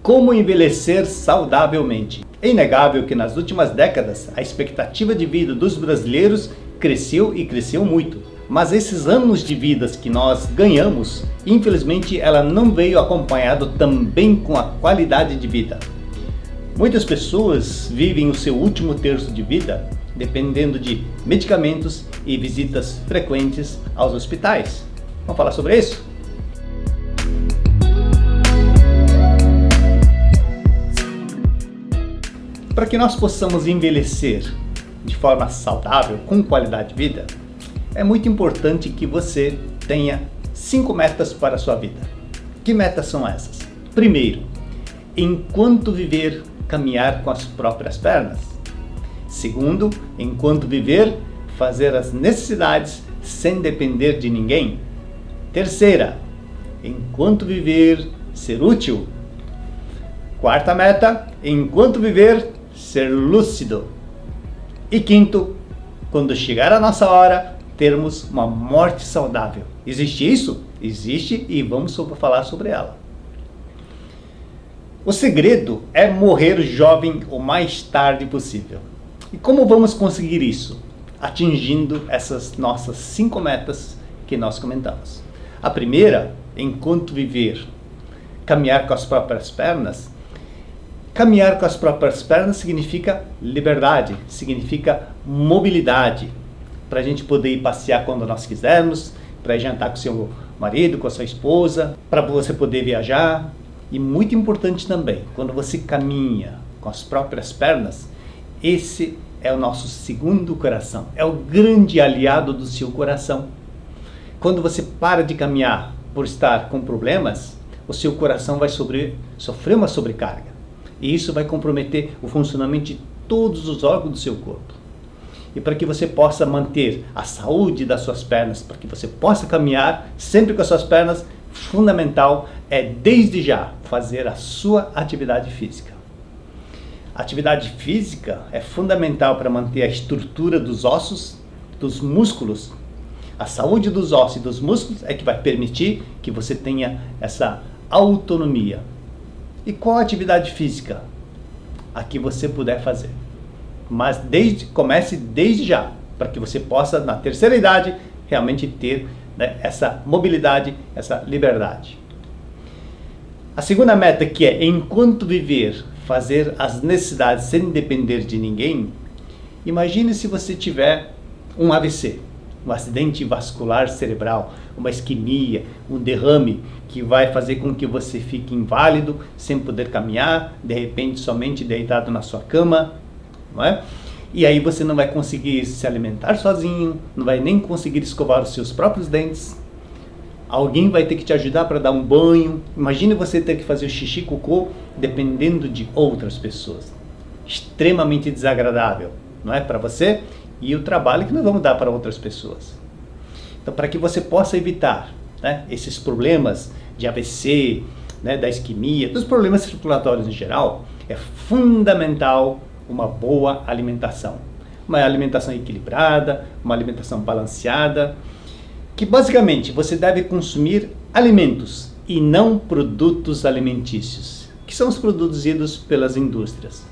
Como envelhecer saudavelmente? É inegável que nas últimas décadas a expectativa de vida dos brasileiros cresceu e cresceu muito. Mas esses anos de vida que nós ganhamos, infelizmente ela não veio acompanhado também com a qualidade de vida. Muitas pessoas vivem o seu último terço de vida dependendo de medicamentos e visitas frequentes aos hospitais. Vamos falar sobre isso? Para que nós possamos envelhecer de forma saudável, com qualidade de vida, é muito importante que você tenha 5 metas para a sua vida. Que metas são essas? Primeiro, enquanto viver, caminhar com as próprias pernas. Segundo, enquanto viver, fazer as necessidades sem depender de ninguém. Terceira, enquanto viver, ser útil. Quarta meta, enquanto viver, ser lúcido. E quinto, quando chegar a nossa hora, termos uma morte saudável. Existe isso? Existe, e vamos falar sobre ela. O segredo é morrer jovem o mais tarde possível. E como vamos conseguir isso? Atingindo essas nossas 5 metas que nós comentamos. A primeira, enquanto viver, caminhar com as próprias pernas. Caminhar com as próprias pernas significa liberdade, significa mobilidade. Para a gente poder ir passear quando nós quisermos, para ir jantar com seu marido, com a sua esposa, para você poder viajar. E muito importante também, quando você caminha com as próprias pernas, esse é o nosso segundo coração, é o grande aliado do seu coração. Quando você para de caminhar por estar com problemas, o seu coração vai sofrer uma sobrecarga. E isso vai comprometer o funcionamento de todos os órgãos do seu corpo. E para que você possa manter a saúde das suas pernas, para que você possa caminhar sempre com as suas pernas, fundamental é desde já fazer a sua atividade física. A atividade física é fundamental para manter a estrutura dos ossos, dos músculos. A saúde dos ossos e dos músculos é que vai permitir que você tenha essa autonomia. E qual a atividade física? A que você puder fazer. Mas comece desde já, para que você possa, na terceira idade, realmente ter, essa mobilidade, essa liberdade. A segunda meta, que é, enquanto viver, fazer as necessidades sem depender de ninguém. Imagine se você tiver um AVC, um acidente vascular cerebral, uma isquemia, um derrame, que vai fazer com que você fique inválido, sem poder caminhar, de repente somente deitado na sua cama, não é? E aí você não vai conseguir se alimentar sozinho, não vai nem conseguir escovar os seus próprios dentes. Alguém vai ter que te ajudar para dar um banho. Imagine você ter que fazer o xixi, cocô, dependendo de outras pessoas. Extremamente desagradável, não é, para você? E o trabalho que nós vamos dar para outras pessoas. Então, para que você possa evitar, esses problemas de AVC, da isquemia, dos problemas circulatórios em geral, é fundamental uma boa alimentação. Uma alimentação equilibrada, uma alimentação balanceada, que basicamente você deve consumir alimentos e não produtos alimentícios, que são os produzidos pelas indústrias.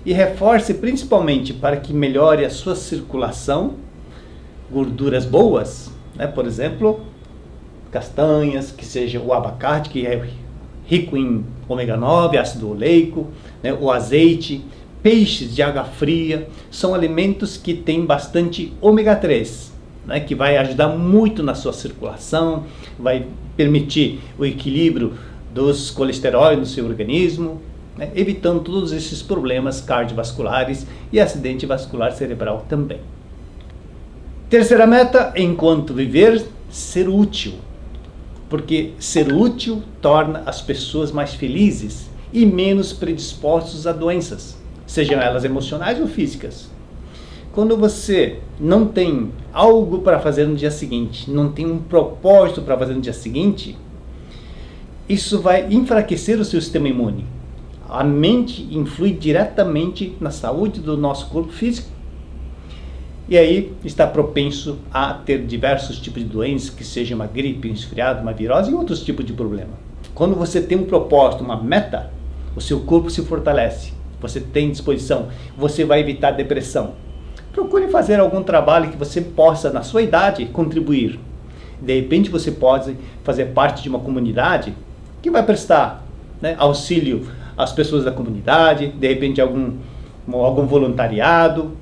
E reforce principalmente para que melhore a sua circulação, gorduras boas, por exemplo, castanhas, que seja o abacate, que é rico em ômega 9, ácido oleico, o azeite, peixes de água fria, são alimentos que têm bastante ômega 3, que vai ajudar muito na sua circulação, vai permitir o equilíbrio dos colesteróis no seu organismo, evitando todos esses problemas cardiovasculares e acidente vascular cerebral também. Terceira meta, enquanto viver, ser útil. Porque ser útil torna as pessoas mais felizes e menos predispostos a doenças, sejam elas emocionais ou físicas. Quando você não tem algo para fazer no dia seguinte, não tem um propósito para fazer no dia seguinte, isso vai enfraquecer o seu sistema imune. A mente influi diretamente na saúde do nosso corpo físico. E aí está propenso a ter diversos tipos de doenças, que seja uma gripe, um resfriado, uma virose e outros tipos de problema. Quando você tem um propósito, uma meta, o seu corpo se fortalece, você tem disposição, você vai evitar depressão. Procure fazer algum trabalho que você possa, na sua idade, contribuir. De repente você pode fazer parte de uma comunidade que vai prestar, né, auxílio às pessoas da comunidade, de repente algum voluntariado,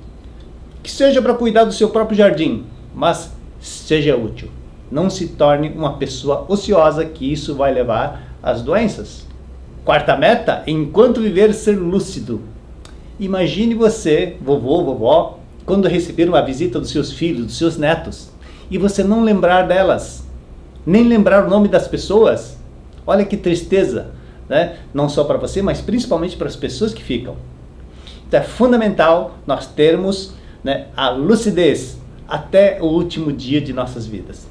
que seja para cuidar do seu próprio jardim, mas seja útil. Não se torne uma pessoa ociosa, que isso vai levar às doenças. Quarta meta, enquanto viver, ser lúcido. Imagine você, vovô, vovó, quando receber uma visita dos seus filhos, dos seus netos, e você não lembrar delas, nem lembrar o nome das pessoas. Olha que tristeza, né? Não só para você, mas principalmente para as pessoas que ficam. Então é fundamental nós termos, né, a lucidez até o último dia de nossas vidas.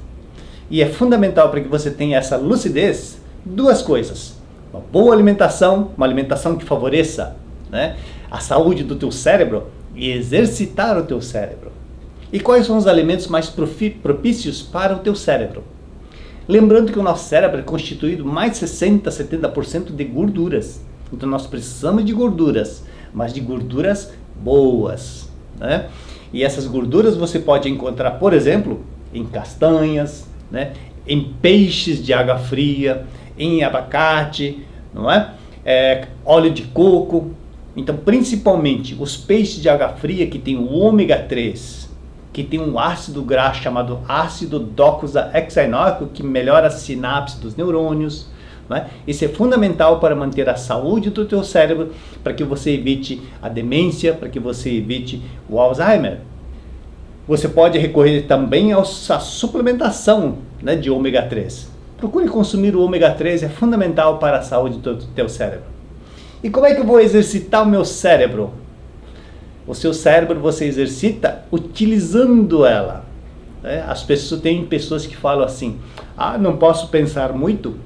E é fundamental para que você tenha essa lucidez, duas coisas: uma boa alimentação, uma alimentação que favoreça, né, a saúde do teu cérebro, e exercitar o teu cérebro. E quais são os alimentos mais propícios para o teu cérebro? Lembrando que o nosso cérebro é constituído mais de 60%, 70% de gorduras. Então nós precisamos de gorduras, mas de gorduras boas, né? E essas gorduras você pode encontrar, por exemplo, em castanhas, né? Em peixes de água fria, em abacate, não é? Óleo de coco. Então, principalmente os peixes de água fria, que tem o ômega 3, que tem um ácido graxo chamado ácido docosahexaenoico, que melhora as sinapses dos neurônios, não é? Isso é fundamental para manter a saúde do teu cérebro, para que você evite a demência, para que você evite o Alzheimer. Você pode recorrer também à suplementação, né, de ômega 3. Procure consumir o ômega 3, é fundamental para a saúde do teu cérebro. E como é que eu vou exercitar o meu cérebro? O seu cérebro você exercita utilizando ela. Né? Tem pessoas que falam assim: não posso pensar muito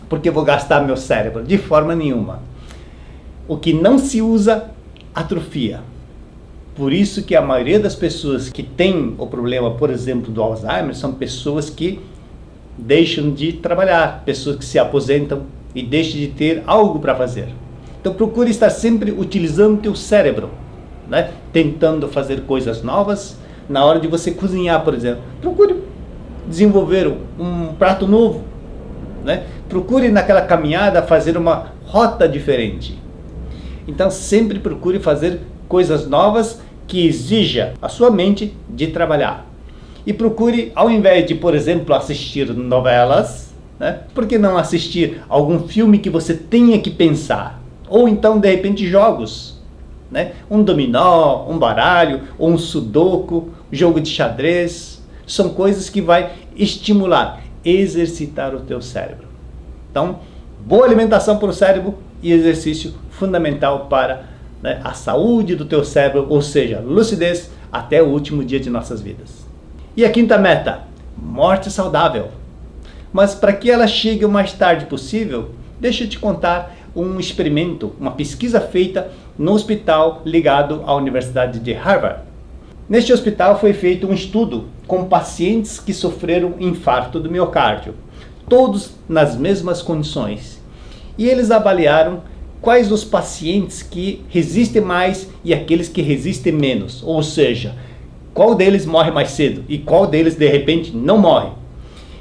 porque vou gastar meu cérebro. De forma nenhuma. O que não se usa, atrofia. Por isso que a maioria das pessoas que tem o problema, por exemplo, do Alzheimer, são pessoas que deixam de trabalhar, pessoas que se aposentam e deixam de ter algo para fazer. Então procure estar sempre utilizando o teu cérebro, né? Tentando fazer coisas novas. Na hora de você cozinhar, por exemplo, procure desenvolver um prato novo, né? Procure naquela caminhada fazer uma rota diferente. Então sempre procure fazer coisas novas que exija a sua mente de trabalhar. E procure, ao invés de, por exemplo, assistir novelas, né? Por que não assistir algum filme que você tenha que pensar? Ou então, de repente, jogos, né? Um dominó, um baralho, ou um sudoku, jogo de xadrez. São coisas que vai estimular, exercitar o teu cérebro. Então, boa alimentação para o cérebro e exercício fundamental para, né, a saúde do teu cérebro, ou seja, lucidez até o último dia de nossas vidas. E a quinta meta, morte saudável. Mas para que ela chegue o mais tarde possível, deixa eu te contar um experimento, uma pesquisa feita no hospital ligado à Universidade de Harvard. Neste hospital foi feito um estudo com pacientes que sofreram infarto do miocárdio, todos nas mesmas condições. E eles avaliaram quais os pacientes que resistem mais e aqueles que resistem menos, ou seja, qual deles morre mais cedo e qual deles de repente não morre.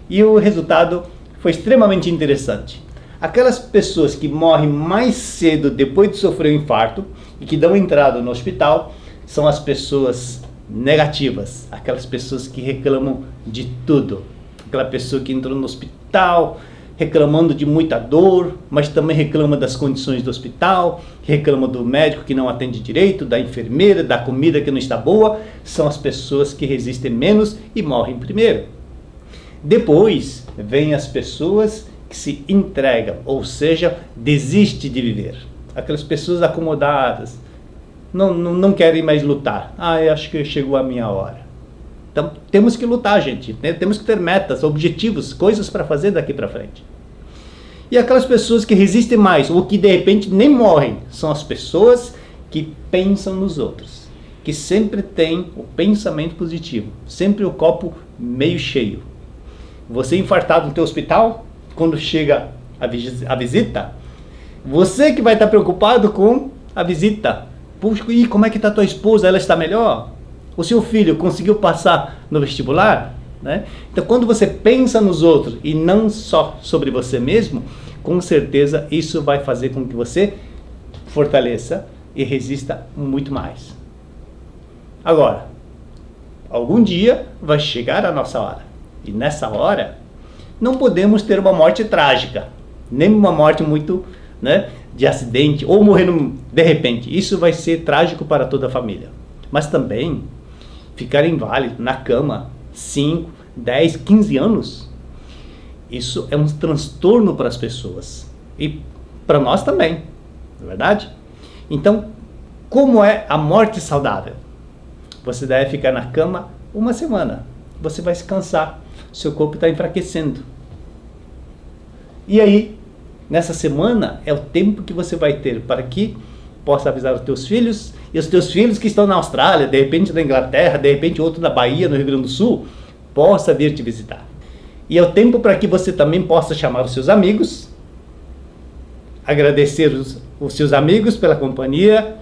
E o resultado foi extremamente interessante. Aquelas pessoas que morrem mais cedo depois de sofrer um infarto e que dão entrada no hospital são as pessoas negativas, aquelas pessoas que reclamam de tudo. Aquela pessoa que entrou no hospital reclamando de muita dor, mas também reclama das condições do hospital, reclama do médico que não atende direito, da enfermeira, da comida que não está boa. São as pessoas que resistem menos e morrem primeiro. Depois vem as pessoas que se entregam, ou seja, desiste de viver. Aquelas pessoas acomodadas, não querem mais lutar. Eu acho que chegou a minha hora. Então temos que lutar, gente, né? Temos que ter metas, objetivos, coisas para fazer daqui para frente. E aquelas pessoas que resistem mais, ou que de repente nem morrem, são as pessoas que pensam nos outros, que sempre têm o pensamento positivo, sempre o copo meio cheio. Você infartado no teu hospital, quando chega a visita, Você que vai estar preocupado com a visita. Puxa, e como é que está tua esposa? Ela está melhor? O seu filho conseguiu passar no vestibular? Né? Então, quando você pensa nos outros e não só sobre você mesmo, com certeza isso vai fazer com que você fortaleça e resista muito mais. Agora, algum dia vai chegar a nossa hora. E nessa hora, não podemos ter uma morte trágica, nem uma morte muito, né, de acidente ou morrendo de repente. Isso vai ser trágico para toda a família. Mas também ficar inválido na cama 5, 10, 15 anos, isso é um transtorno para as pessoas e para nós também, não é verdade? Então, como é a morte saudável? Você deve ficar na cama uma semana, você vai se cansar, seu corpo está enfraquecendo. E aí, nessa semana é o tempo que você vai ter para que possa avisar os teus filhos, e os teus filhos que estão na Austrália, de repente na Inglaterra, de repente outro na Bahia, no Rio Grande do Sul, possa vir te visitar. E é o tempo para que você também possa chamar os seus amigos, agradecer os seus amigos pela companhia,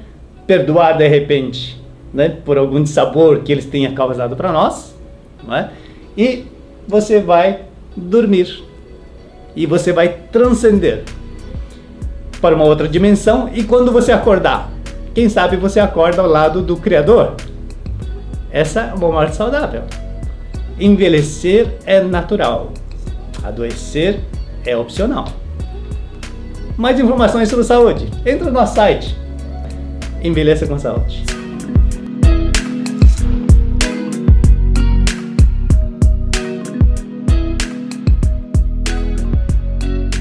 perdoar de repente, né, por algum dissabor que eles tenham causado para nós, não é? E você vai dormir. E você vai transcender para uma outra dimensão. E quando você acordar, quem sabe você acorda ao lado do Criador. Essa é uma morte saudável. Envelhecer é natural. Adoecer é opcional. Mais informações sobre saúde, entra no nosso site. Envelheça com saúde.